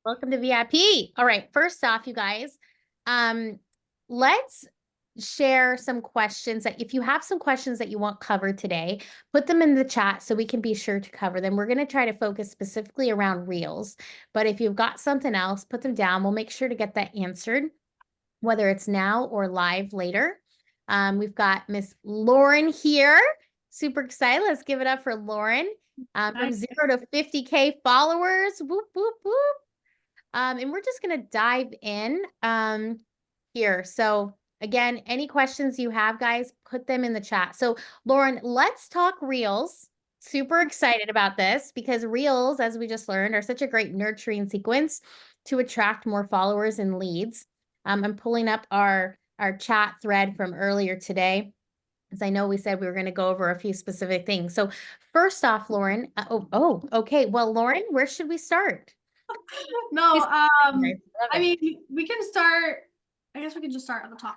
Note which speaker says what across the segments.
Speaker 1: Welcome to VIP. All right, first off, you guys, let's share some questions that if you have some questions that you want covered today, put them in the chat so we can be sure to cover them. We're going to try to focus specifically around reels, but if you've got something else, put them down. We'll make sure to get that answered, whether it's now or live later. We've got Miss Lauren here. Super excited. Let's give it up for Lauren. From 0 to 50K followers. Whoop, whoop, whoop. And we're just going to dive in here. So again, any questions you have, guys, put them in the chat. So Lauren, let's talk reels. Super excited about this because reels, as we just learned, are such a great nurturing sequence to attract more followers and leads. I'm pulling up our chat thread from earlier today, as I know we said we were going to go over a few specific things. So first off, Lauren, okay. Well, Lauren, where should we start?
Speaker 2: No,
Speaker 1: Okay.
Speaker 2: I mean, we can start, I guess we can just start at the top.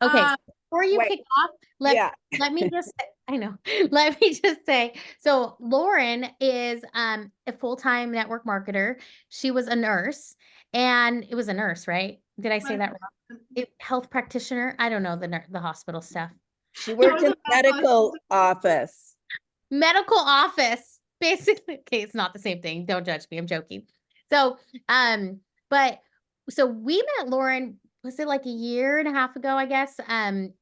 Speaker 1: Okay, so before you
Speaker 3: Wait,
Speaker 1: kick off, let me just say, I know, let me just say, so Lauren is a full-time network marketer. She was a nurse, and it was a nurse, right? Did I say that wrong? Health practitioner? I don't know the hospital stuff.
Speaker 3: she worked in the medical office.
Speaker 1: Medical office, basically. Okay, it's not the same thing. Don't judge me. I'm joking. So, but so we met Lauren, was it like a year and a half ago, I guess? And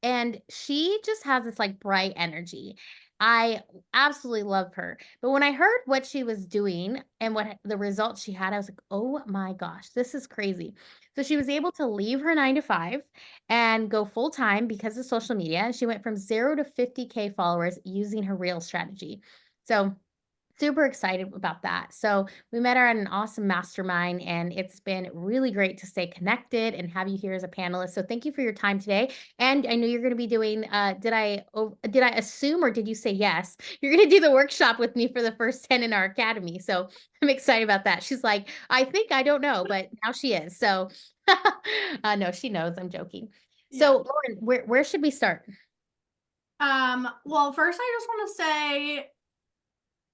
Speaker 1: she just has this like bright energy. I absolutely love her. But when I heard what she was doing and what the results she had, I was like, oh my gosh, this is crazy. So she was able to leave her 9 to 5 and go full time because of social media. She went from 0 to 50K followers using her reel strategy. So super excited about that. So we met her at an awesome mastermind, and it's been really great to stay connected and have you here as a panelist. So thank you for your time today. And I know you're going to be doing, did I assume, or did you say yes? You're going to do the workshop with me for the first 10 in our academy. So I'm excited about that. She's like, I don't know, but now she is. So no, she knows. I'm joking. So Lauren, where should we start?
Speaker 2: Well, first I just want to say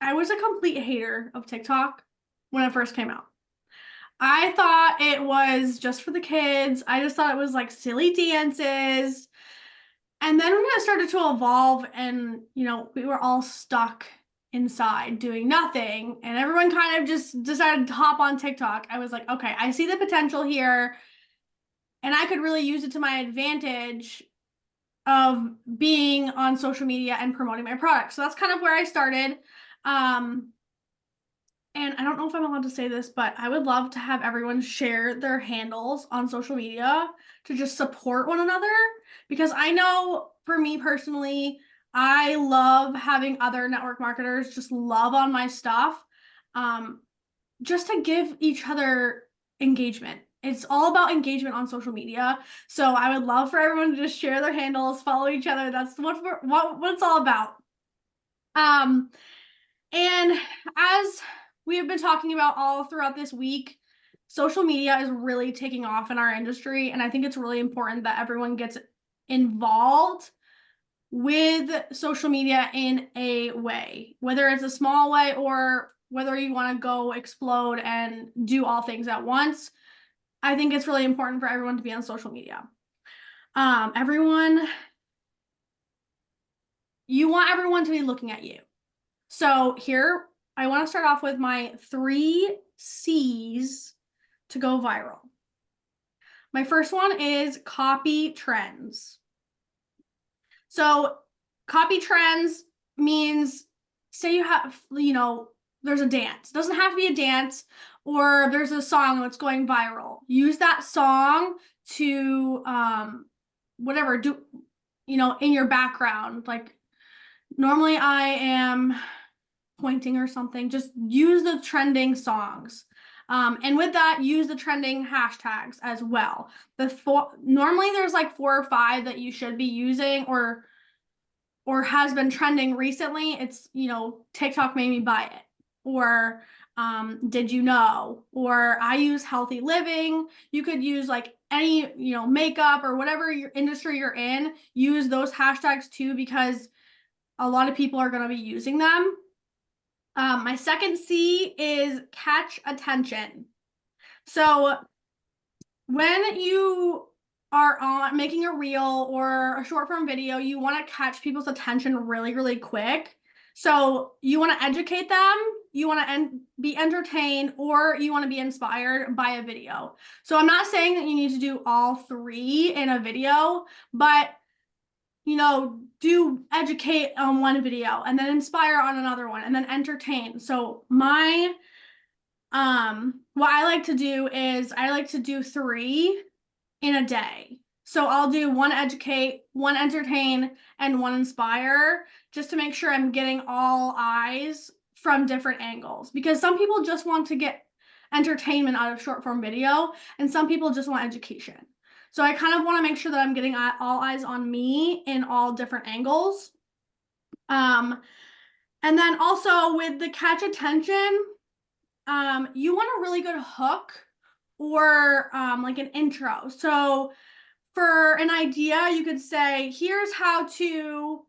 Speaker 2: I was a complete hater of TikTok when it first came out. I thought it was just for the kids. I just thought it was like silly dances. And then when it started to evolve and, we were all stuck inside doing nothing and everyone kind of just decided to hop on TikTok, I was like, okay, I see the potential here and I could really use it to my advantage of being on social media and promoting my product. So that's kind of where I started. And I don't know if I'm allowed to say this, but I would love to have everyone share their handles on social media to just support one another. Because I know for me personally, I love having other network marketers just love on my stuff, just to give each other engagement. It's all about engagement on social media. So I would love for everyone to just share their handles, follow each other. That's what it's all about. And as we have been talking about all throughout this week, social media is really taking off in our industry. And I think it's really important that everyone gets involved with social media in a way, whether it's a small way or whether you want to go explode and do all things at once. I think it's really important for everyone to be on social media. You want everyone to be looking at you. So here, I want to start off with my 3 C's to go viral. My first one is copy trends. So copy trends means, say you have, there's a dance. It doesn't have to be a dance, or there's a song that's going viral. Use that song to, whatever, do, in your background. Like normally I am pointing or something, just use the trending songs. And with that, use the trending hashtags as well. Normally there's like 4 or 5 that you should be using or has been trending recently. It's, TikTok made me buy it, or did you know, or I use healthy living. You could use like any, makeup or whatever your industry you're in, use those hashtags too, because a lot of people are going to be using them. My second C is catch attention. So when you are on making a reel or a short form video, you want to catch people's attention really, really quick. So you want to educate them, you want to be entertained, or you want to be inspired by a video. So I'm not saying that you need to do all three in a video, but do educate on one video and then inspire on another one and then entertain. So what I like to do is I like to do 3 in a day. So I'll do 1 educate, 1 entertain, and 1 inspire, just to make sure I'm getting all eyes from different angles, because some people just want to get entertainment out of short form video and some people just want education. So I kind of want to make sure that I'm getting all eyes on me in all different angles. And then also with the catch attention, you want a really good hook or like an intro. So for an idea, you could say, here's how to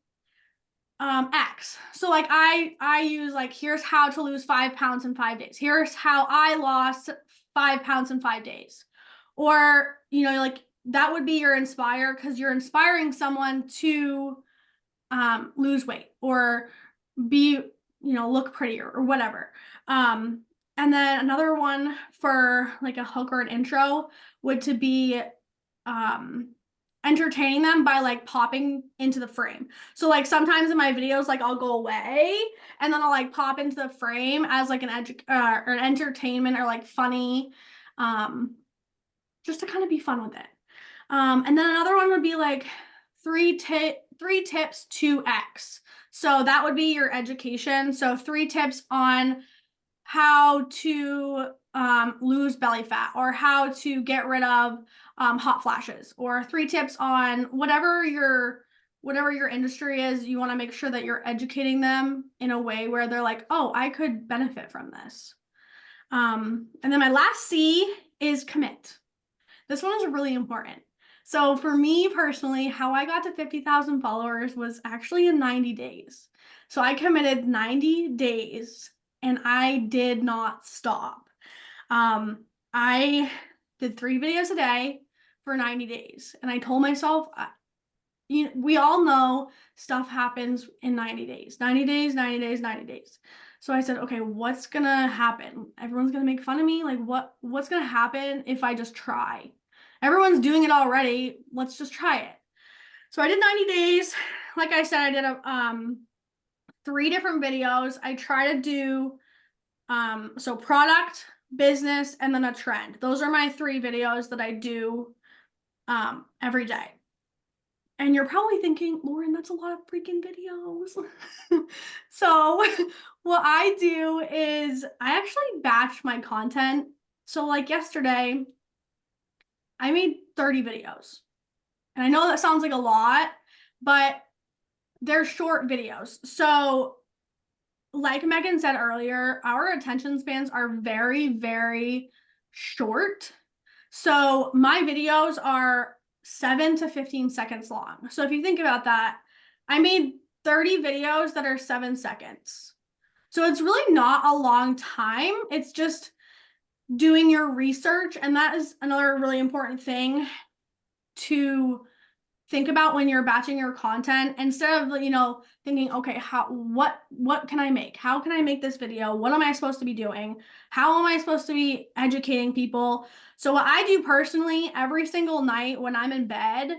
Speaker 2: X. So like I use like, here's how to lose 5 pounds in 5 days. Here's how I lost 5 pounds in 5 days. Or, like that would be your inspire, because you're inspiring someone to lose weight or be, look prettier or whatever. And then another one for like a hook or an intro would to be entertaining them by like popping into the frame. So like sometimes in my videos, like I'll go away and then I'll like pop into the frame as like an or an entertainment or like funny, just to kind of be fun with it. And then another one would be like 3 tips to X. So that would be your education. So 3 tips on how to lose belly fat, or how to get rid of hot flashes, or 3 tips on whatever your industry is. You want to make sure that you're educating them in a way where they're like, oh, I could benefit from this. And then my last C is commit. This one is really important. So for me personally, how I got to 50,000 followers was actually in 90 days. So I committed 90 days and I did not stop. I did 3 videos a day for 90 days. And I told myself, we all know stuff happens in 90 days, 90 days, 90 days, 90 days. So I said, okay, what's gonna happen? Everyone's gonna make fun of me. Like what's gonna happen if I just try? Everyone's doing it already. Let's just try it. So I did 90 days. Like I said, I did 3 different videos. I try to do so product, business, and then a trend. Those are my 3 videos that I do every day. And you're probably thinking, Lauren, that's a lot of freaking videos. So what I do is I actually batch my content. So like yesterday, I made 30 videos. And I know that sounds like a lot, but they're short videos. So like Megan said earlier, our attention spans are very, very short. So my videos are 7 to 15 seconds long. So if you think about that, I made 30 videos that are 7 seconds. So it's really not a long time. It's just doing your research. And that is another really important thing to think about when you're batching your content. Instead of, thinking, okay, what can I make? How can I make this video? What am I supposed to be doing? How am I supposed to be educating people? So what I do personally, every single night when I'm in bed,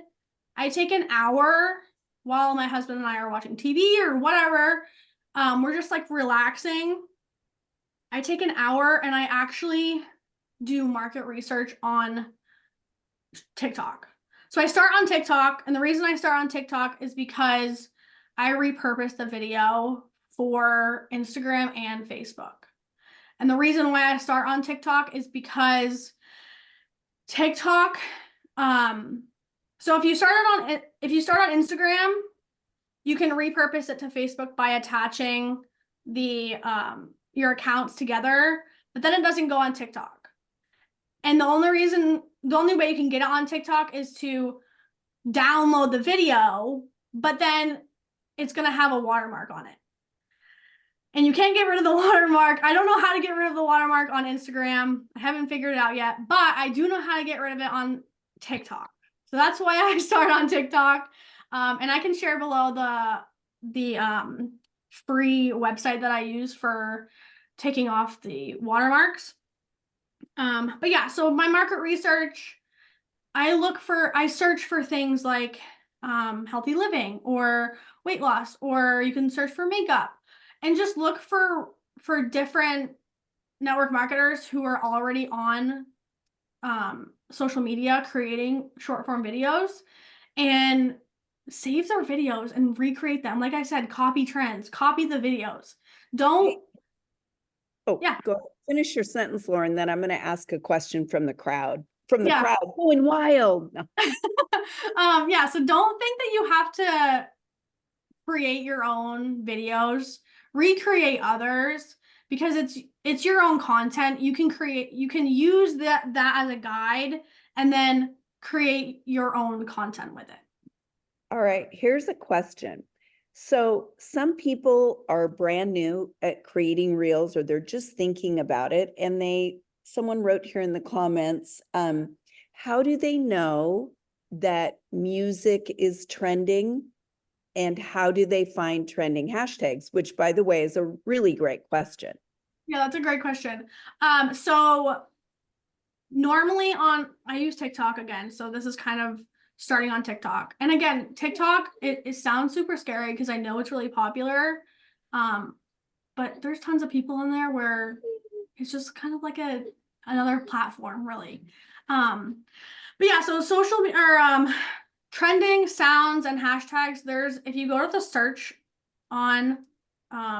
Speaker 2: I take an hour while my husband and I are watching TV or whatever. We're just like relaxing. I take an hour and I actually do market research on TikTok. So I start on TikTok, and the reason I start on TikTok is because I repurpose the video for Instagram and Facebook. And the reason why I start on TikTok is because TikTok, so if you start on Instagram, you can repurpose it to Facebook by attaching the your accounts together, but then it doesn't go on TikTok. And the only way you can get it on TikTok is to download the video, but then it's going to have a watermark on it. And you can't get rid of the watermark. I don't know how to get rid of the watermark on Instagram. I haven't figured it out yet, but I do know how to get rid of it on TikTok. So that's why I started on TikTok. And I can share below the free website that I use for taking off the watermarks. But yeah, so my market research, I search for things like healthy living or weight loss, or you can search for makeup and just look for different network marketers who are already on social media creating short form videos, and save their videos and recreate them. Like I said, copy trends, copy the videos. Don't.
Speaker 3: Oh,
Speaker 2: Yeah.
Speaker 3: go finish your sentence, Lauren, then I'm going to ask a question from the crowd. From the
Speaker 2: Yeah.
Speaker 3: crowd, going wild. No.
Speaker 2: Yeah, so don't think that you have to create your own videos, recreate others, because it's your own content. You can use that as a guide and then create your own content with it.
Speaker 3: All right, here's a question. So some people are brand new at creating reels, or they're just thinking about it, and someone wrote here in the comments, how do they know that music is trending, and how do they find trending hashtags? Which, by the way, is a really great question.
Speaker 2: Yeah, that's a great question. So normally I use TikTok again, so this is kind of starting on TikTok. And again, TikTok, it sounds super scary because I know it's really popular. But there's tons of people in there where it's just kind of like another platform, really. But yeah, so social or trending sounds and hashtags, if you go to the search on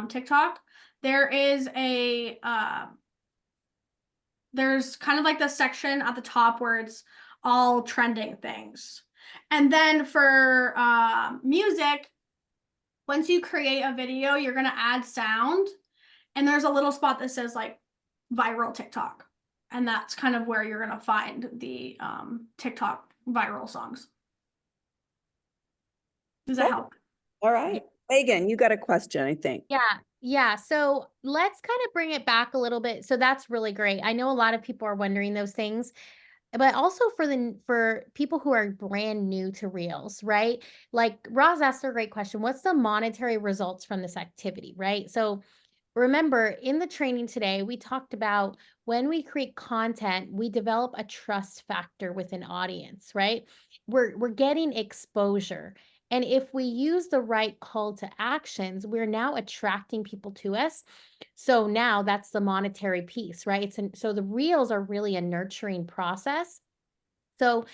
Speaker 2: TikTok, there is there's kind of like the section at the top where it's all trending things. And then for music, once you create a video, you're going to add sound, and there's a little spot that says like viral TikTok. And that's kind of where you're going to find the TikTok viral songs. Does that help?
Speaker 3: All right. Megan, you got a question, I think.
Speaker 1: Yeah. So let's kind of bring it back a little bit. So that's really great. I know a lot of people are wondering those things, but also for people who are brand new to Reels, right? Like Roz asked a great question. What's the monetary results from this activity, right? So remember, in the training today, we talked about when we create content, we develop a trust factor with an audience, right? We're getting exposure. And if we use the right call to actions, we're now attracting people to us. So now that's the monetary piece, right? So the reels are really a nurturing process. So,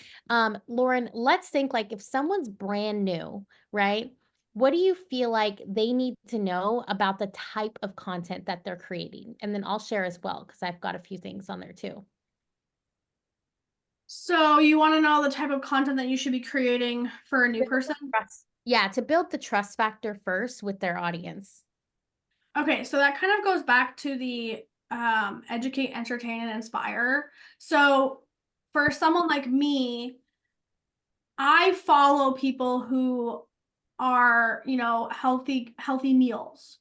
Speaker 1: Lauren, let's think like if someone's brand new, right? What do you feel like they need to know about the type of content that they're creating? And then I'll share as well, because I've got a few things on there too.
Speaker 2: So you want to know the type of content that you should be creating for a new person?
Speaker 1: Yeah, to build the trust factor first with their audience.
Speaker 2: Okay, so that kind of goes back to the educate, entertain, and inspire. So for someone like me, I follow people who are, healthy meals,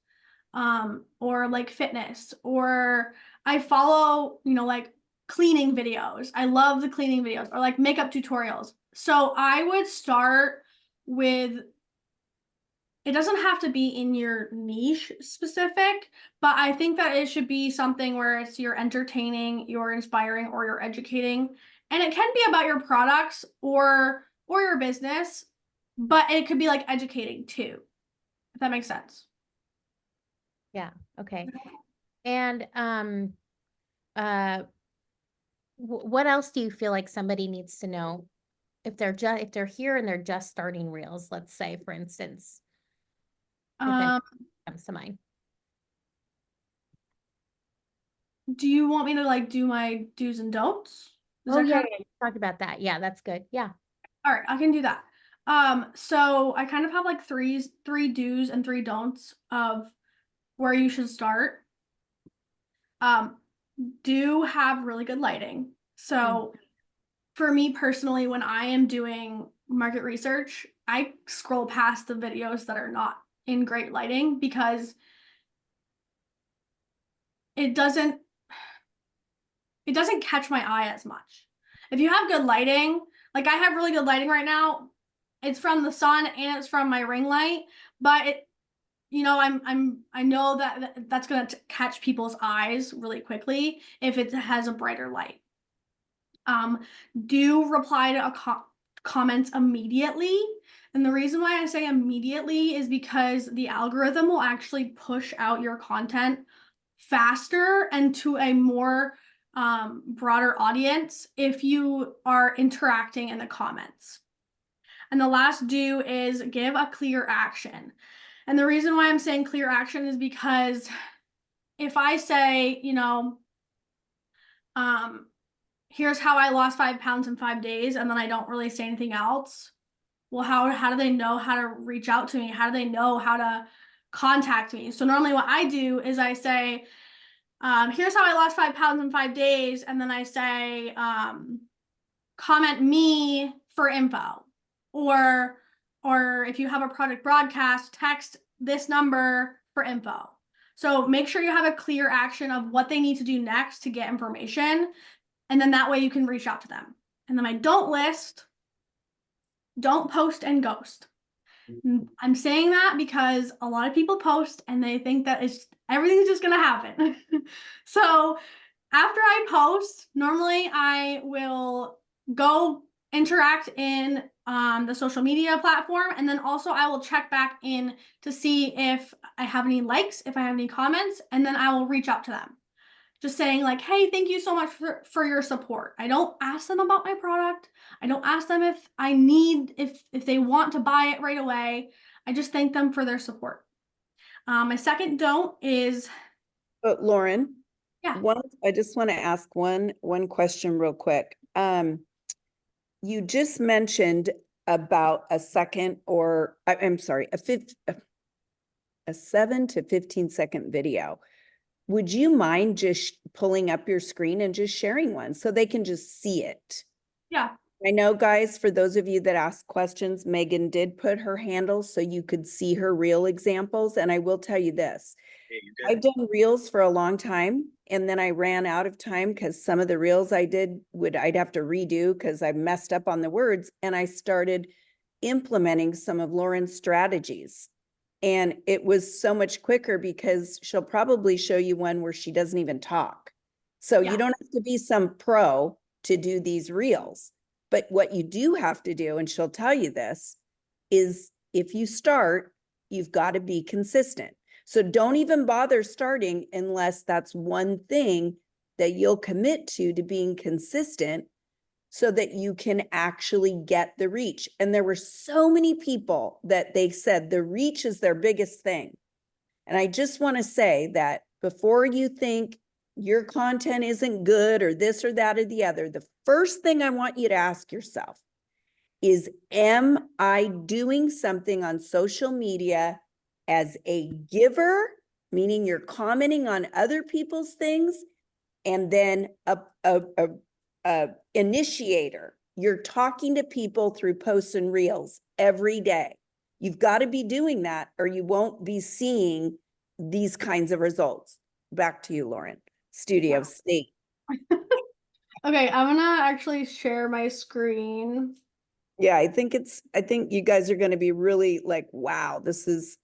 Speaker 2: or like fitness, or I follow, like cleaning videos. I love the cleaning videos, or like makeup tutorials. So I would start with, it doesn't have to be in your niche specific, but I think that it should be something where you're entertaining, you're inspiring, or you're educating. And it can be about your products or your business, but it could be like educating too, if that makes sense.
Speaker 1: Yeah. Okay. And what else do you feel like somebody needs to know if they're here and they're just starting Reels, let's say, for instance? If anything comes to mind.
Speaker 2: Do you want me to like do my do's and don'ts?
Speaker 1: Oh yeah, you talked about that. Yeah, that's good. Yeah.
Speaker 2: All right, I can do that. So I kind of have like three do's and three don'ts of where you should start. Do have really good lighting. So for me personally, when I am doing market research, I scroll past the videos that are not in great lighting, because it doesn't catch my eye as much. If you have good lighting, like I have really good lighting right now, it's from the sun and it's from my ring light, but it, you know, I know that that's going to catch people's eyes really quickly if it has a brighter light. Do reply to comments immediately. And the reason why I say immediately is because the algorithm will actually push out your content faster and to a more broader audience if you are interacting in the comments. And the last do is give a clear action. And the reason why I'm saying clear action is because if I say, you know, here's how I lost 5 pounds in 5 days, and then I don't really say anything else, well, how do they know how to reach out to me? How do they know how to contact me? So normally what I do is I say, here's how I lost 5 pounds in 5 days, and then I say, comment me for info, or if you have a product broadcast, text this number for info. So make sure you have a clear action of what they need to do next to get information, and then that way you can reach out to them. And then I don't list, don't post and ghost. I'm saying that because a lot of people post and they think that everything's just gonna happen. So after I post, normally I will go interact in the social media platform, and then also I will check back in to see if I have any likes, if I have any comments, and then I will reach out to them. Just saying like, hey, thank you so much for your support. I don't ask them about my product. I don't ask them if they want to buy it right away. I just thank them for their support. My second don't is,
Speaker 3: But Lauren,
Speaker 2: yeah,
Speaker 3: I just want to ask one question real quick. You just mentioned about a second, or I'm sorry, a 7 to 15 second video. Would you mind just pulling up your screen and just sharing one so they can just see it?
Speaker 2: yeah.
Speaker 3: I know, guys, for those of you that ask questions, Megan did put her handle so you could see her real examples. And I will tell you this, I've done reels for a long time, and then I ran out of time because some of the reels I did I'd have to redo because I messed up on the words, and I started implementing some of Lauren's strategies. And it was so much quicker because she'll probably show you one where she doesn't even talk. So
Speaker 2: Yeah.
Speaker 3: you don't have to be some pro to do these reels. But what you do have to do, and she'll tell you this, is if you start, you've got to be consistent. So don't even bother starting unless that's one thing that you'll commit to being consistent so that you can actually get the reach. And there were so many people that they said the reach is their biggest thing. And I just want to say that before you think your content isn't good or this or that or the other, the first thing I want you to ask yourself is, am I doing something on social media as a giver, meaning you're commenting on other people's things, and then a initiator, you're talking to people through posts and reels every day. You've got to be doing that or you won't be seeing these kinds of results. Back to you, Lauren. Studio State.
Speaker 2: Okay, I'm gonna actually share my screen.
Speaker 3: Yeah, I think you guys are going to be really like, wow, this is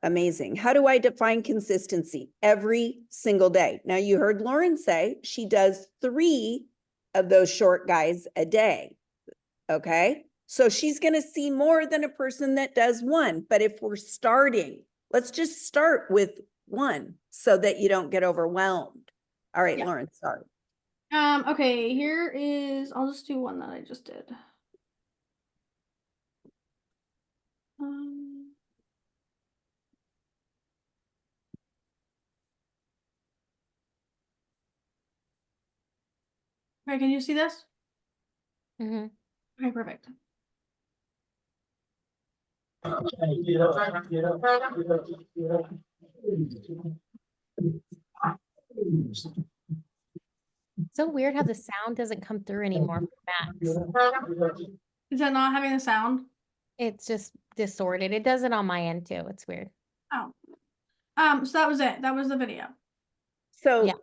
Speaker 3: amazing. How do I define consistency? Every single day. Now you heard Lauren say she does 3 of those short guys a day. Okay. So she's going to see more than a person that does 1. But if we're starting, let's just start with 1 so that you don't get overwhelmed. All right,
Speaker 2: Yeah.
Speaker 3: Lauren, sorry.
Speaker 2: Okay, here is, I'll just do one that I just did. Okay, can you see this?
Speaker 1: Mm-hmm.
Speaker 2: Okay, perfect.
Speaker 1: So weird how the sound doesn't come through anymore for Max.
Speaker 2: Is that not having the sound?
Speaker 1: It's just distorted. It does it on my end too. It's weird.
Speaker 2: Oh. So that was it. That was the video.
Speaker 3: So
Speaker 1: Yeah.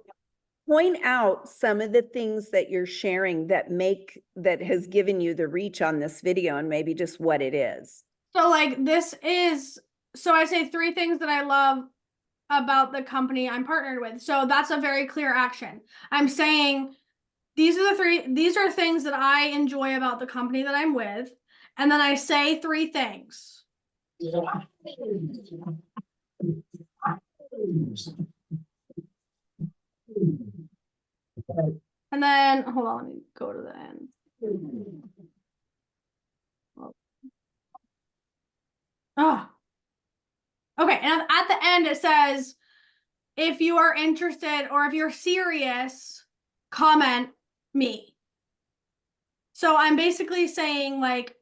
Speaker 3: point out some of the things that you're sharing that has given you the reach on this video and maybe just what it is.
Speaker 2: So like so I say 3 things that I love about the company I'm partnered with. So that's a very clear action. I'm saying these are things that I enjoy about the company that I'm with. And then I say 3 things. And then, hold on, let me go to the end. Oh. Okay, and at the end it says, if you are interested or if you're serious, comment me. So I'm basically saying, like,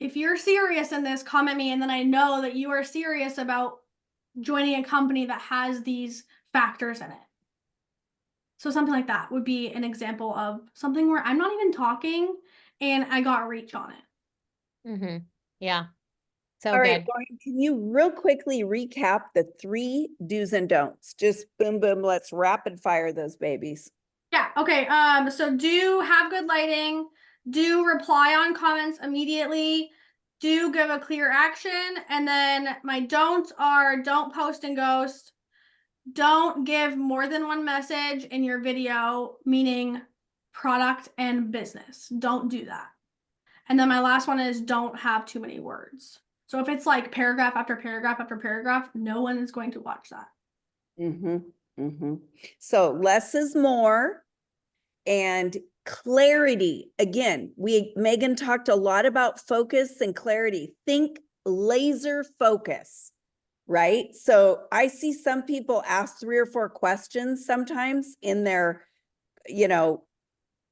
Speaker 2: if you're serious in this, comment me, and then I know that you are serious about joining a company that has these factors in it. So something like that would be an example of something where I'm not even talking and I got reach on it.
Speaker 1: Mm-hmm. Yeah. So
Speaker 3: All right,
Speaker 1: good.
Speaker 3: Lauren, can you real quickly recap the 3 do's and don'ts? Just boom, boom, let's rapid fire those babies.
Speaker 2: Yeah, okay. So do have good lighting, do reply on comments immediately, do give a clear action, and then my don'ts are don't post and ghost, don't give more than 1 message in your video, meaning product and business. Don't do that. And then my last one is don't have too many words. So if it's like paragraph after paragraph after paragraph, no one is going to watch that.
Speaker 3: So less is more. And clarity. Again, Megan talked a lot about focus and clarity. Think laser focus, right? So I see some people ask 3 or 4 questions sometimes in their,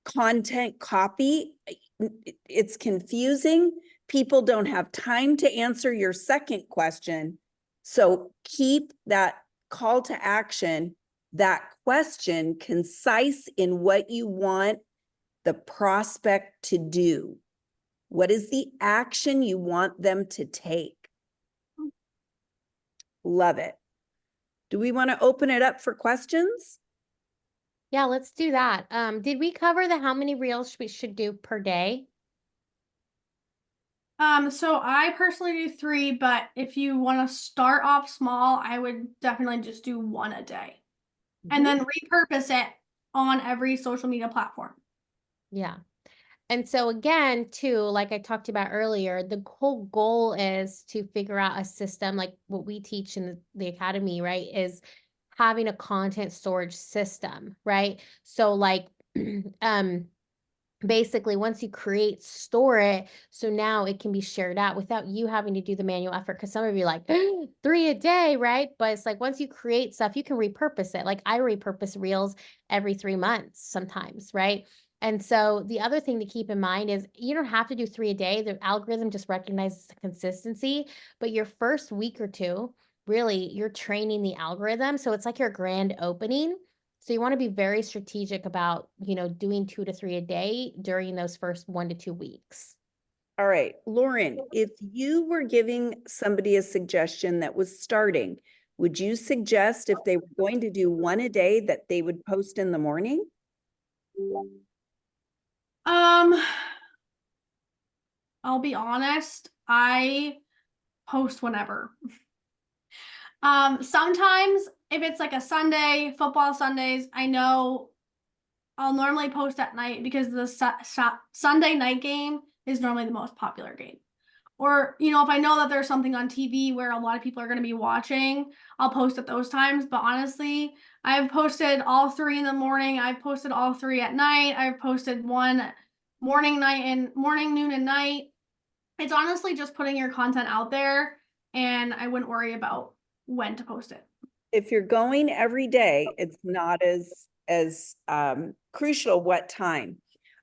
Speaker 3: content copy. It's confusing. People don't have time to answer your second question. So keep that call to action, that question concise in what you want the prospect to do. What is the action you want them to take? Love it. Do we want to open it up for questions?
Speaker 1: Yeah, let's do that. Did we cover how many reels we should do per day?
Speaker 2: So I personally do 3, but if you want to start off small, I would definitely just do 1 a day. And then repurpose it on every social media platform.
Speaker 1: Yeah. And so again, too, like I talked about earlier, the whole goal is to figure out a system like what we teach in the academy, right? Is having a content storage system, right? So like, basically once you create, store it. So now it can be shared out without you having to do the manual effort. Cause some of you are like 3 a day, right? But it's like, once you create stuff, you can repurpose it. Like I repurpose reels every 3 months sometimes, right? And so the other thing to keep in mind is you don't have to do 3 a day. The algorithm just recognizes the consistency, but your first week or 2, really you're training the algorithm. So it's like your grand opening. So you want to be very strategic about, doing 2 to 3 a day during those first 1 to 2 weeks.
Speaker 3: All right, Lauren, if you were giving somebody a suggestion that was starting, would you suggest if they were going to do 1 a day that they would post in the morning?
Speaker 2: I'll be honest, I post whenever. Sometimes if it's like a Sunday, football Sundays, I know I'll normally post at night because the Sunday night game is normally the most popular game. Or, if I know that there's something on TV where a lot of people are going to be watching, I'll post at those times. But honestly, I've posted all 3 in the morning. I've posted all 3 at night. I've posted 1 morning, noon, and night. It's honestly just putting your content out there, and I wouldn't worry about when to post it.
Speaker 3: If you're going every day, it's not as crucial what time.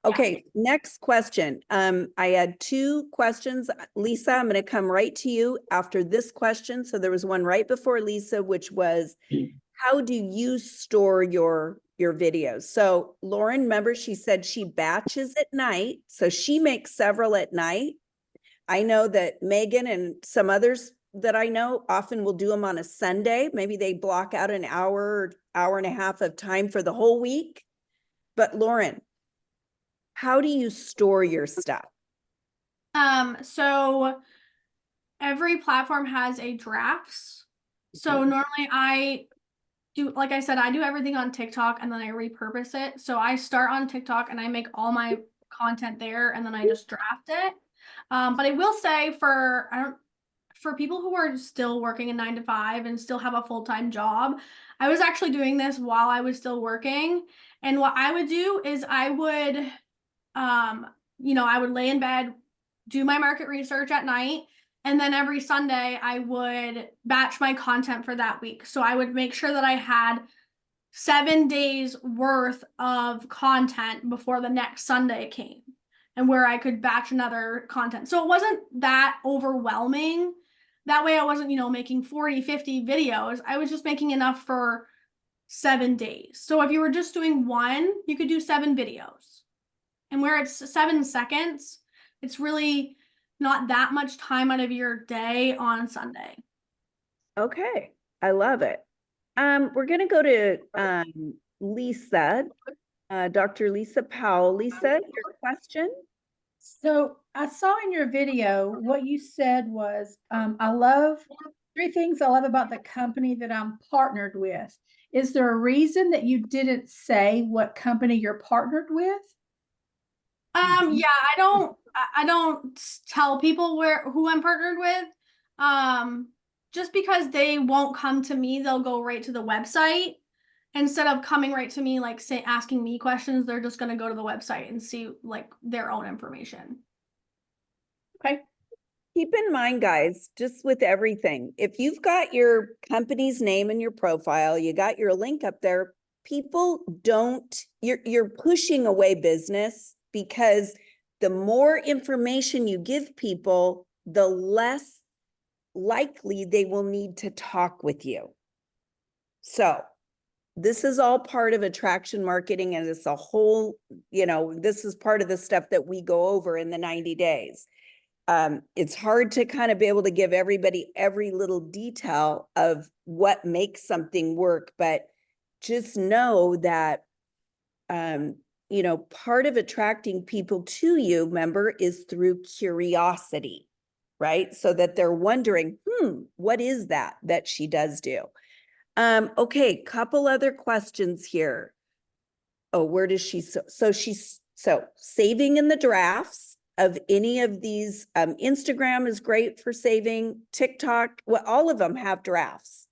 Speaker 3: Okay, next question. I had 2 questions. Lisa, I'm going to come right to you after this question. So there was one right before Lisa, which was, how do you store your videos? So Lauren, remember, she said she batches at night. So she makes several at night. I know that Megan and some others that I know often will do them on a Sunday. Maybe they block out an hour hour and a half of time for the whole week. But Lauren, how do you store your stuff?
Speaker 2: So every platform has a drafts. So
Speaker 3: Mhm.
Speaker 2: normally I do, like I said, I do everything on TikTok and then I repurpose it. So I start on TikTok and I make all my content there and then I just draft it. But I will say for people who are still working a 9 to 5 and still have a full-time job, I was actually doing this while I was still working. And what I would do is I would I would lay in bed, do my market research at night, and then every Sunday I would batch my content for that week. So I would make sure that I had 7 days worth of content before the next Sunday came and where I could batch another content. So it wasn't that overwhelming. That way I wasn't, making 40, 50 videos. I was just making enough for 7 days. So if you were just doing one, you could do 7 videos. And where it's 7 seconds, it's really not that much time out of your day on Sunday.
Speaker 3: Okay, I love it. We're gonna go to Lisa, Dr. Lisa Powell. Lisa, your question?
Speaker 4: So I saw in your video, what you said was, I love 3 things I love about the company that I'm partnered with. Is there a reason that you didn't say what company you're partnered with?
Speaker 2: Yeah, I don't tell people who I'm partnered with. Just because they won't come to me, they'll go right to the website. Instead of coming right to me, like say asking me questions, they're just gonna go to the website and see like their own information.
Speaker 4: Okay.
Speaker 3: Keep in mind, guys, just with everything, if you've got your company's name in your profile, you got your link up there, people you're pushing away business because the more information you give people, the less likely they will need to talk with you. So this is all part of attraction marketing, and it's a whole, this is part of the stuff that we go over in the 90 days. It's hard to kind of be able to give everybody every little detail of what makes something work, but just know that, part of attracting people to you, remember, is through curiosity, right? So that they're wondering, what is that she does do? Okay, couple other questions here. Oh, where does she, so she's, saving in the drafts of any of these, Instagram is great for saving, TikTok, well, all of them have drafts.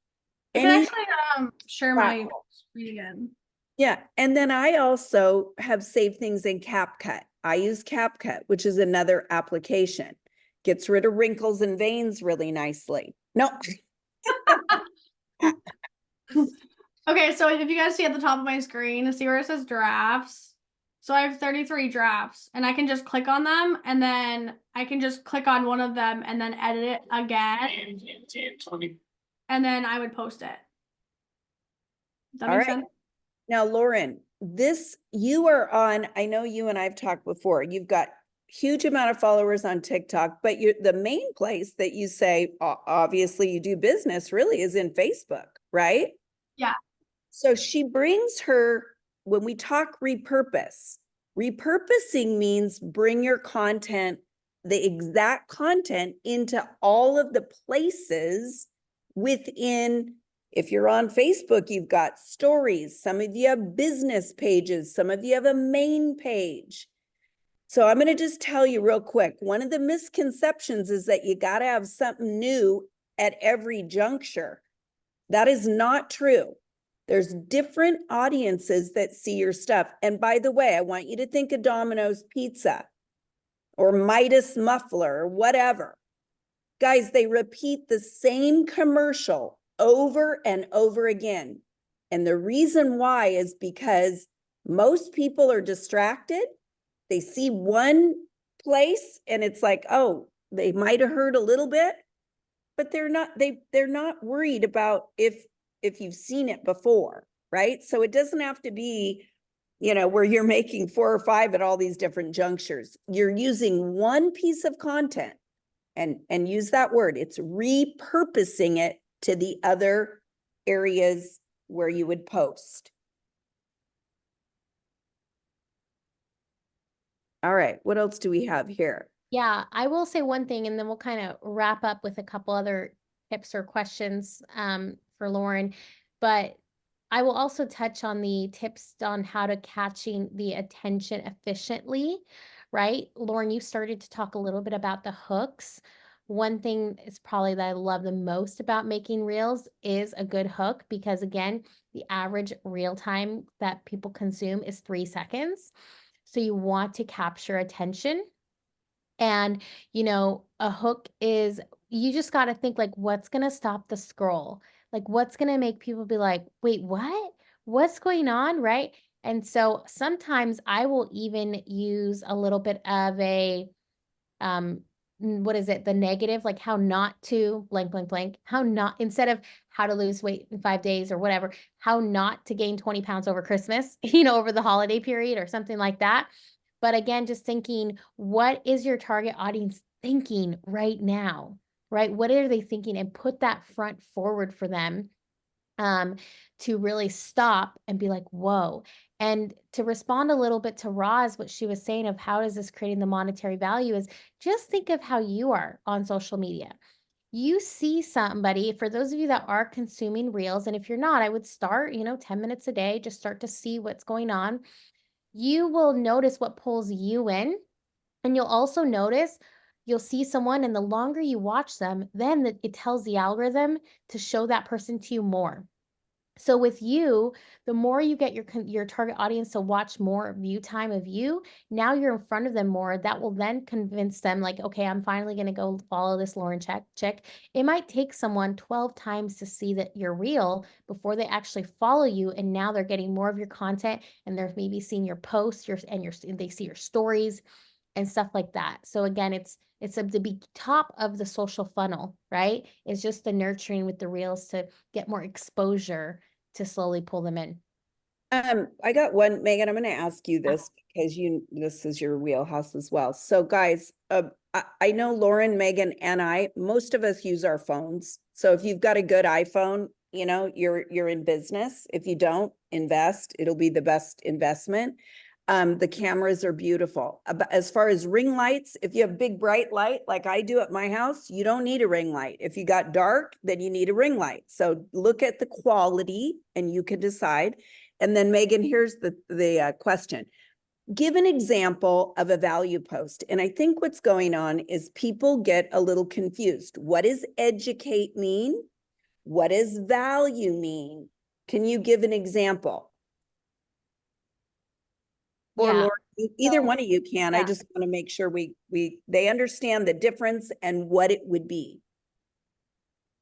Speaker 2: I can actually share my
Speaker 3: Wow.
Speaker 2: screen again.
Speaker 3: Yeah, and then I also have saved things in CapCut. I use CapCut, which is another application. Gets rid of wrinkles and veins really nicely. No.
Speaker 2: Okay, so if you guys see at the top of my screen, see where it says drafts. So I have 33 drafts and I can just click on them and then I can just click on one of them and then edit it again. And then I would post it. Does that
Speaker 3: All
Speaker 2: make
Speaker 3: right.
Speaker 2: sense?
Speaker 3: Now, Lauren, you are on, I know you and I've talked before, you've got huge amount of followers on TikTok, but the main place that you say, obviously you do business really is in Facebook, right?
Speaker 2: Yeah.
Speaker 3: So she brings when we talk repurposing means bring your content, the exact content into all of the places within. If you're on Facebook, you've got stories. Some of you have business pages. Some of you have a main page. So I'm going to just tell you real quick. One of the misconceptions is that you got to have something new at every juncture. That is not true. There's different audiences that see your stuff. And by the way, I want you to think of Domino's Pizza or Midas Muffler or whatever. Guys, they repeat the same commercial over and over again. And the reason why is because most people are distracted. They see one place and it's like, oh, they might have heard a little bit, but they're not worried about if you've seen it before, right? So it doesn't have to be, where you're making 4 or 5 at all these different junctures. You're using one piece of content and use that word. It's repurposing it to the other areas where you would post. All right, what else do we have here?
Speaker 1: Yeah, I will say one thing and then we'll kind of wrap up with a couple other tips or questions for Lauren. But I will also touch on the tips on how to catching the attention efficiently, right? Lauren, you started to talk a little bit about the hooks. One thing is probably that I love the most about making reels is a good hook because again, the average reel time that people consume is 3 seconds. So you want to capture attention. And, a hook is, you just got to think like, what's going to stop the scroll? Like, what's going to make people be like, wait, what? What's going on? Right. And so sometimes I will even use a little bit of a, what is it? The negative, like how not to blank, blank, blank, how not, instead of how to lose weight in 5 days or whatever, how not to gain 20 pounds over Christmas, over the holiday period or something like that. But again, just thinking, what is your target audience thinking right now, right? What are they thinking? And put that front forward for them to really stop and be like, whoa. And to respond a little bit to Roz, what she was saying of how is this creating the monetary value is just think of how you are on social media. You see somebody, for those of you that are consuming reels, and if you're not, I would start, 10 minutes a day, just start to see what's going on. You will notice what pulls you in. And you'll also notice, you'll see someone, and the longer you watch them, then it tells the algorithm to show that person to you more. So with you, the more you get your target audience to watch more view time of you, now you're in front of them more. That will then convince them like, okay, I'm finally going to go follow this Lauren chick. It might take someone 12 times to see that you're real before they actually follow you. And now they're getting more of your content and they're maybe seeing your posts, and they see your stories and stuff like that. So again, it's at the top of the social funnel, right? It's just the nurturing with the reels to get more exposure to slowly pull them in.
Speaker 3: I got one, Megan, I'm going to ask you this because this is your wheelhouse as well. So guys, I know Lauren, Megan, and most of us use our phones. So if you've got a good iPhone, you're in business. If you don't invest, it'll be the best investment. The cameras are beautiful. As far as ring lights, if you have big bright light like I do at my house, you don't need a ring light. If you got dark, then you need a ring light. So look at the quality and you can decide. And then Megan, here's the question. Give an example of a value post. And I think what's going on is people get a little confused. What does educate mean? What does value mean? Can you give an example? Or
Speaker 1: Yeah.
Speaker 3: Laura, either one of you can.
Speaker 1: Yeah.
Speaker 3: I just want to make sure they understand the difference and what it would be.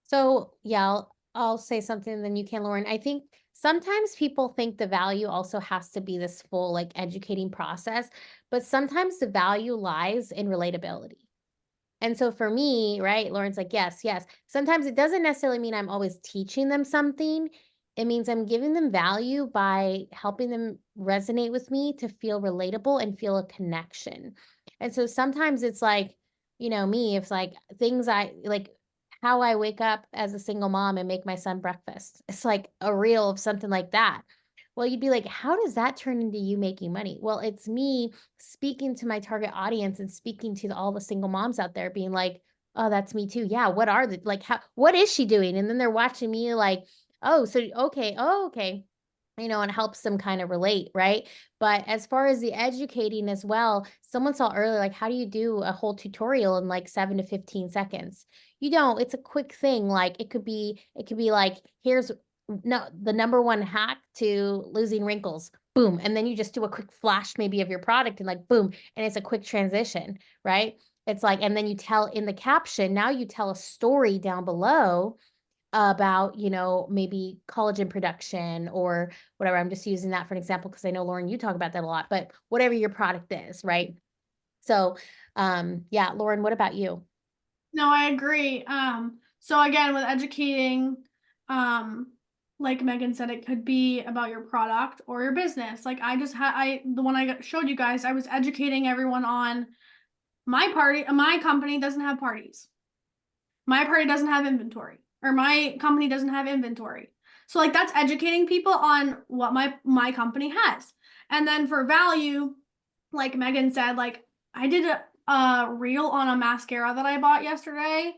Speaker 1: So yeah, I'll say something and then you can, Lauren. I think sometimes people think the value also has to be this full like educating process, but sometimes the value lies in relatability. And so for me, right, Lauren's like, yes. Sometimes it doesn't necessarily mean I'm always teaching them something. It means I'm giving them value by helping them resonate with me to feel relatable and feel a connection. And so sometimes it's like, me, it's like things I like how I wake up as a single mom and make my son breakfast. It's like a reel of something like that. Well, you'd be like, how does that turn into you making money? Well, it's me speaking to my target audience and speaking to all the single moms out there being like, oh, that's me too. Yeah. What are the, like, what is she doing? And then they're watching me like, oh, so, okay. Oh, okay. And it helps them kind of relate. Right. But as far as the educating as well, someone saw earlier, like, how do you do a whole tutorial in like 7 to 15 seconds? You don't, it's a quick thing. Like it could be like, here's the number one hack to losing wrinkles. Boom. And then you just do a quick flash maybe of your product and like, boom. And it's a quick transition, right? It's like, and then you tell in the caption, now you tell a story down below about, maybe collagen production or whatever. I'm just using that for an example because I know, Lauren, you talk about that a lot, but whatever your product is, right? So, yeah, Lauren, what about you?
Speaker 2: No, I agree. So again, with educating, like Megan said, it could be about your product or your business. Like I just had, the one I showed you guys, I was educating everyone on my company doesn't have parties. My party doesn't have inventory, or my company doesn't have inventory. So like that's educating people on what my company has. And then for value, like Megan said, like I did a reel on a mascara that I bought yesterday.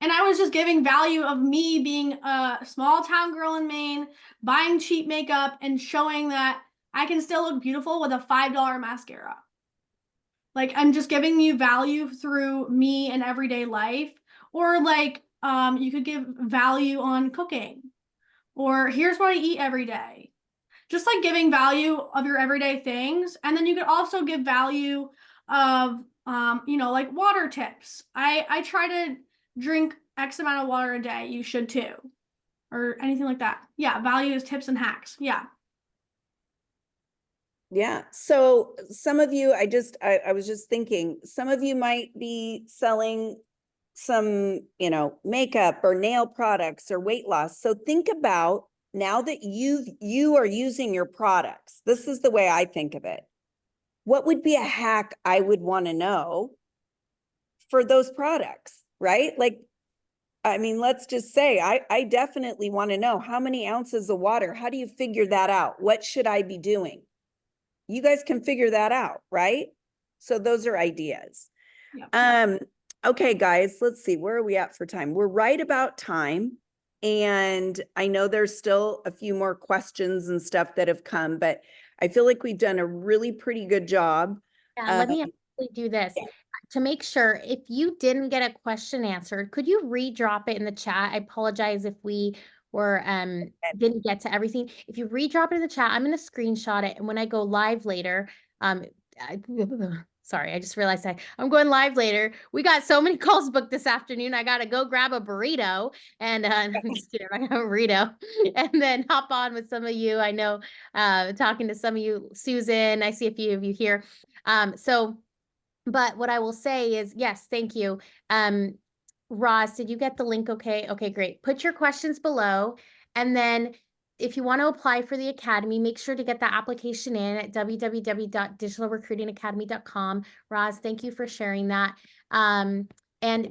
Speaker 2: And I was just giving value of me being a small town girl in Maine, buying cheap makeup and showing that I can still look beautiful with a $5 mascara. Like I'm just giving you value through me and everyday life. Or like you could give value on cooking. Or here's what I eat every day. Just like giving value of your everyday things. And then you could also give value of like water tips. I try to drink X amount of water a day. You should too. Or anything like that. Yeah, values, tips, and hacks. Yeah.
Speaker 3: Yeah. So some of you, I was just thinking, some of you might be selling some, makeup or nail products or weight loss. So think about now that you are using your products. This is the way I think of it. What would be a hack I would want to know for those products, right? Like, I mean, let's just say I definitely want to know how many ounces of water. How do you figure that out? What should I be doing? You guys can figure that out, right? So those are ideas.
Speaker 2: Yep.
Speaker 3: Okay, guys, let's see. Where are we at for time? We're right about time. And I know there's still a few more questions and stuff that have come, but I feel like we've done a really pretty good job.
Speaker 1: Yeah, let me actually do this to make sure. If you didn't get a question answered, could you redrop it in the chat? I apologize if we were didn't get to everything. If you redrop it in the chat, I'm going to screenshot it, and when I go live later, sorry, I just realized I'm going live later. We got so many calls booked this afternoon. I got to go grab a burrito and I'm just kidding. I have a burrito and then hop on with some of you. I know, talking to some of you, Susan, I see a few of you here. But what I will say is, yes, thank you. Roz, did you get the link? Okay. Okay, great. Put your questions below. And then if you want to apply for the Academy, make sure to get the application in at www.digitalrecruitingacademy.com. Roz, thank you for sharing that. And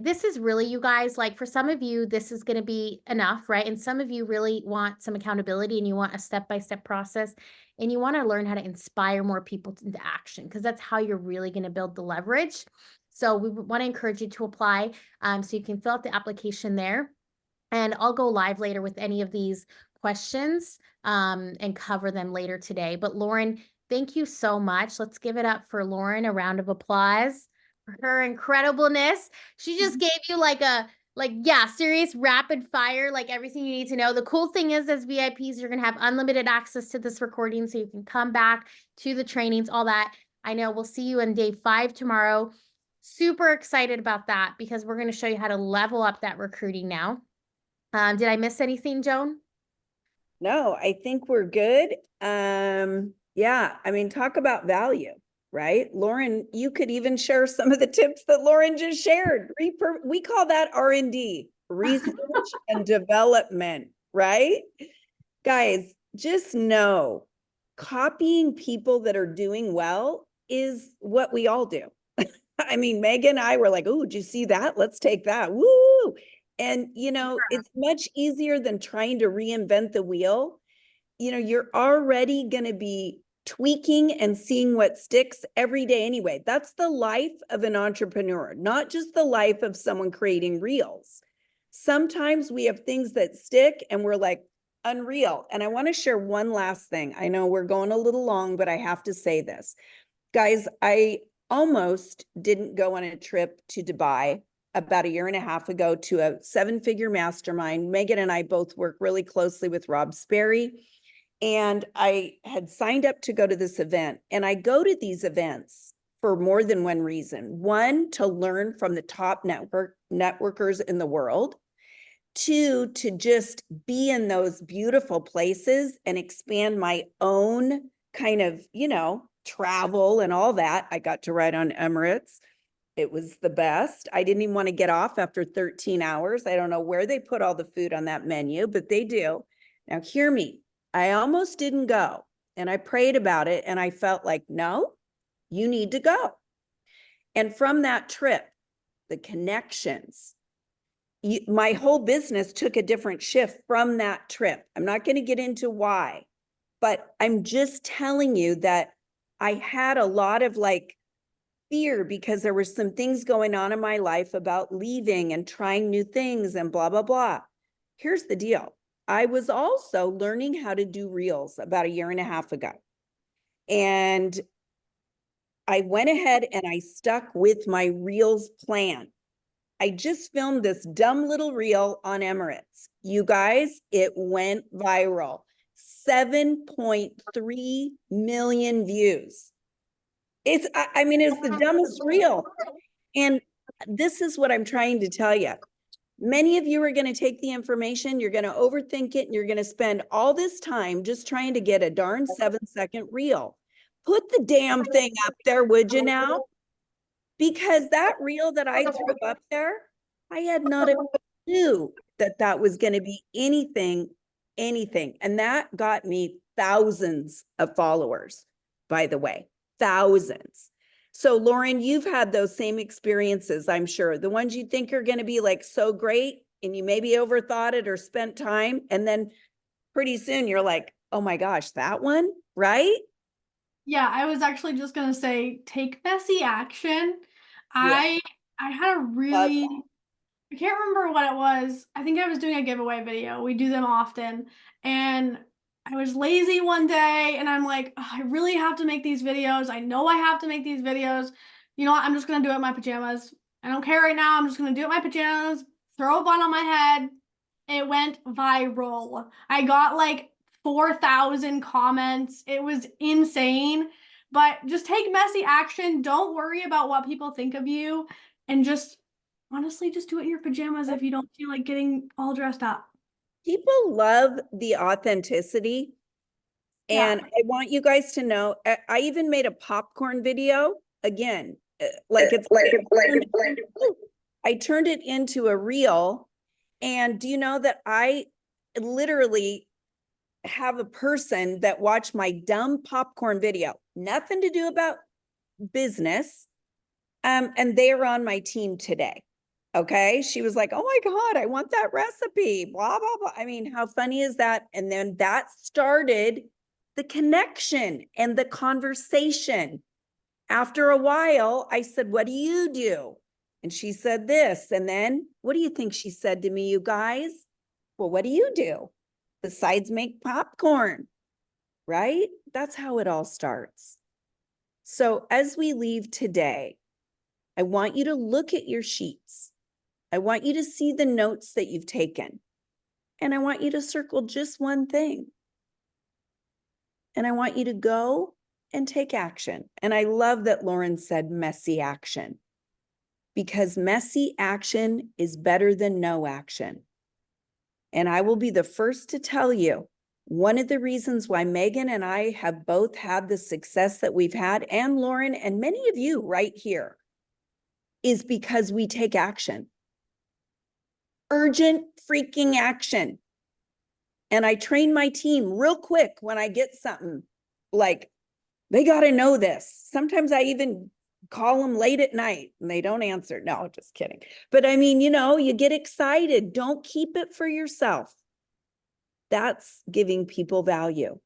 Speaker 1: this is really, you guys, like for some of you, this is going to be enough, right? And some of you really want some accountability and you want a step-by-step process and you want to learn how to inspire more people into action because that's how you're really going to build the leverage. So we want to encourage you to apply so you can fill out the application there. And I'll go live later with any of these questions and cover them later today. But Lauren, thank you so much. Let's give it up for Lauren. A round of applause for her incredibleness. She just gave you serious rapid fire, like everything you need to know. The cool thing is as VIPs, you're going to have unlimited access to this recording so you can come back to the trainings, all that. I know we'll see you on day 5 tomorrow. Super excited about that because we're going to show you how to level up that recruiting now. Did I miss anything, Joan?
Speaker 3: No, I think we're good. Yeah, I mean, talk about value, right? Lauren, you could even share some of the tips that Lauren just shared. We call that R&D, research and development, right? Guys, just know copying people that are doing well is what we all do. I mean, Megan and I were like, oh, did you see that? Let's take that. Woo! And, it's much easier than trying to reinvent the wheel. You're already going to be tweaking and seeing what sticks every day anyway. That's the life of an entrepreneur, not just the life of someone creating reels. Sometimes we have things that stick and we're like, unreal. And I want to share one last thing. I know we're going a little long, but I have to say this. Guys, I almost didn't go on a trip to Dubai about a year and a half ago to a 7-figure mastermind. Megan and I both work really closely with Rob Sperry. And I had signed up to go to this event. And I go to these events for more than one reason. One, to learn from the top networkers in the world. 2, to just be in those beautiful places and expand my own kind of, travel and all that. I got to ride on Emirates. It was the best. I didn't even want to get off after 13 hours. I don't know where they put all the food on that menu, but they do. Now, hear me. I almost didn't go and I prayed about it and I felt like, no, you need to go. And from that trip, the connections, my whole business took a different shift from that trip. I'm not going to get into why, but I'm just telling you that I had a lot of like fear because there were some things going on in my life about leaving and trying new things and blah, blah, blah. Here's the deal. I was also learning how to do reels about a year and a half ago. And I went ahead and I stuck with my reels plan. I just filmed this dumb little reel on Emirates. You guys, it went viral. 7.3 million views. I mean, it's the dumbest reel. And this is what I'm trying to tell you. Many of you are going to take the information, you're going to overthink it, and you're going to spend all this time just trying to get a darn 7-second reel. Put the damn thing up there, would you now? Because that reel that I threw up there, I had not a clue that that was going to be anything. And that got me thousands of followers, by the way, thousands. So Lauren, you've had those same experiences, I'm sure. The ones you think are going to be like so great and you maybe overthought it or spent time. And then pretty soon you're like, oh my gosh, that one, right?
Speaker 2: Yeah, I was actually just gonna say, take messy action. I had a really, I can't remember what it was. I think I was doing a giveaway video. We do them often. And I was lazy one day and I'm like, "Ugh, I really have to make these videos. I know I have to make these videos. You know what? I'm just gonna do it in my pajamas. I don't care right now. I'm just gonna do it in my pajamas, throw a bun on my head. It went viral. I got like 4,000 comments. It was insane. But just take messy action. Don't worry about what people think of you. And just honestly, just do it in your pajamas if you don't feel like getting all dressed up.
Speaker 3: People love the authenticity. And I want you guys to know, I even made a popcorn video again, I turned it into a reel. And do you know that I literally have a person that watched my dumb popcorn video, nothing to do about business. And they are on my team today. Okay. She was like, oh my God, I want that recipe, blah, blah, blah. I mean, how funny is that? And then that started the connection and the conversation. After a while, I said, what do you do? And she said this. And then what do you think she said to me, you guys? Well, what do you do besides make popcorn? Right? That's how it all starts. So as we leave today, I want you to look at your sheets. I want you to see the notes that you've taken. And I want you to circle just one thing. And I want you to go and take action. And I love that Lauren said messy action, because messy action is better than no action. And I will be the first to tell you, one of the reasons why Megan and I have both had the success that we've had, and Lauren and many of you right here, is because we take action. Urgent freaking action. And I train my team real quick when I get something like, they got to know this. Sometimes I even call them late at night and they don't answer. No, just kidding. But I mean, you know, you get excited. Don't keep it for yourself. That's giving people value.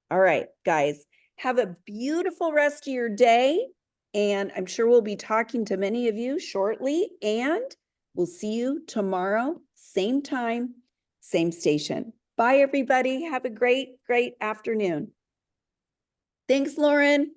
Speaker 3: All right, guys, have a beautiful rest of your day. And I'm sure we'll be talking to many of you shortly. And we'll see you tomorrow, same time, same station. Bye, everybody. Have a great, great afternoon. Thanks, Lauren.